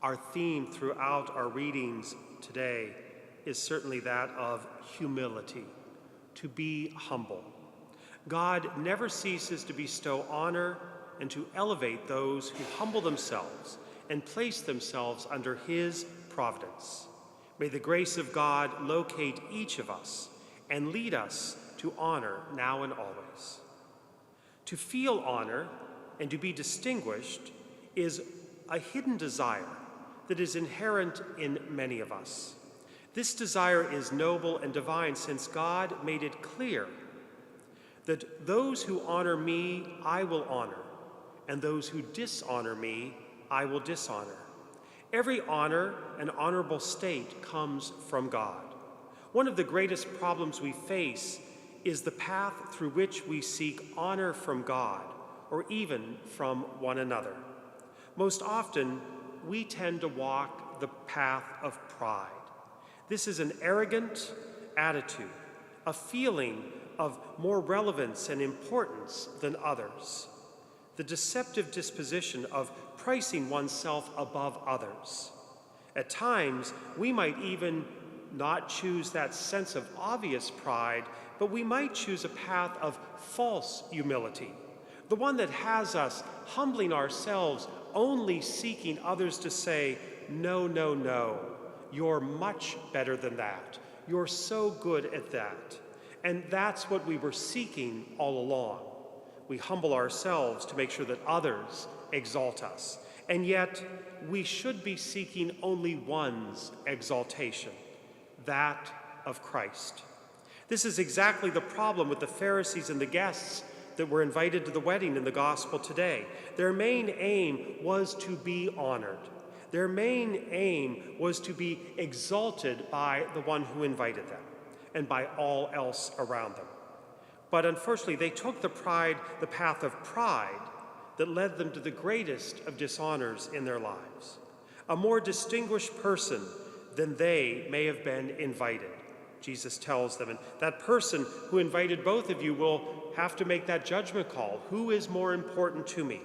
Our theme throughout our readings today is certainly that of humility, to be humble. God never ceases to bestow honor and to elevate those who humble themselves and place themselves under his providence. May the grace of God locate each of us and lead us to honor now and always. To feel honor and to be distinguished is a hidden desire that is inherent in many of us. This desire is noble and divine, since God made it clear that those who honor me, I will honor, and those who dishonor me, I will dishonor. Every honor and honorable state comes from God. One of the greatest problems we face is the path through which we seek honor from God, or even from one another. Most often, we tend to walk the path of pride. This is an arrogant attitude, a feeling of more relevance and importance than others, the deceptive disposition of pricing oneself above others. At times, we might even not choose that sense of obvious pride, but we might choose a path of false humility, the one that has us humbling ourselves, only seeking others to say, no, no, no, you're much better than that. You're so good at that. And that's what we were seeking all along. We humble ourselves to make sure that others exalt us. And yet, we should be seeking only one's exaltation, that of Christ. This is exactly the problem with the Pharisees and the guests that were invited to the wedding in the gospel today. Their main aim was to be honored. Their main aim was to be exalted by the one who invited them and by all else around them. But unfortunately, they took the path of pride that led them to the greatest of dishonors in their lives. A more distinguished person than they may have been invited, Jesus tells them. And that person who invited both of you will have to make that judgment call. Who is more important to me?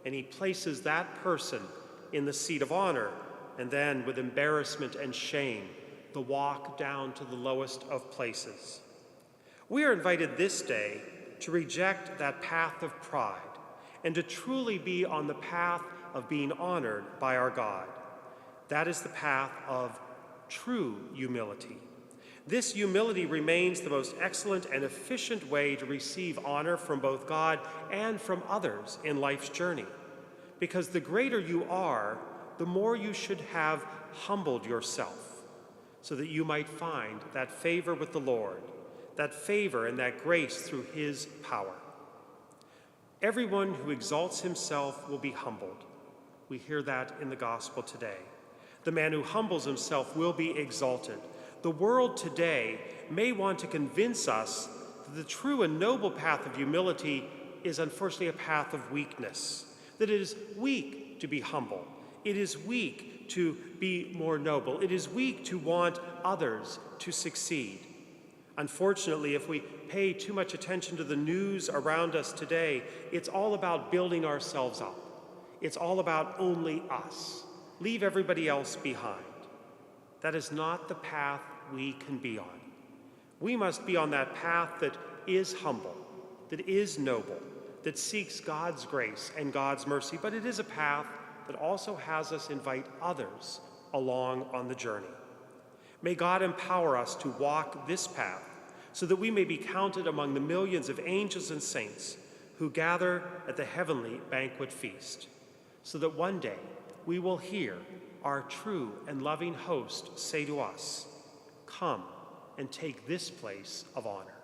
And he places that person in the seat of honor, and then with embarrassment and shame, the walk down to the lowest of places. We are invited this day to reject that path of pride and to truly be on the path of being honored by our God. That is the path of true humility. This humility remains the most excellent and efficient way to receive honor from both God and from others in life's journey. Because the greater you are, the more you should have humbled yourself, so that you might find that favor with the Lord, that favor and that grace through his power. Everyone who exalts himself will be humbled. We hear that in the gospel today. The man who humbles himself will be exalted. The world today may want to convince us that the true and noble path of humility is unfortunately a path of weakness, that it is weak to be humble. It is weak to be more noble. It is weak to want others to succeed. Unfortunately, if we pay too much attention to the news around us today, it's all about building ourselves up. It's all about only us. Leave everybody else behind. That is not the path we can be on. We must be on that path that is humble, that is noble, that seeks God's grace and God's mercy, but it is a path that also has us invite others along on the journey. May God empower us to walk this path so that we may be counted among the millions of angels and saints who gather at the heavenly banquet feast, so that one day we will hear our true and loving host say to us, "Come and take this place of honor."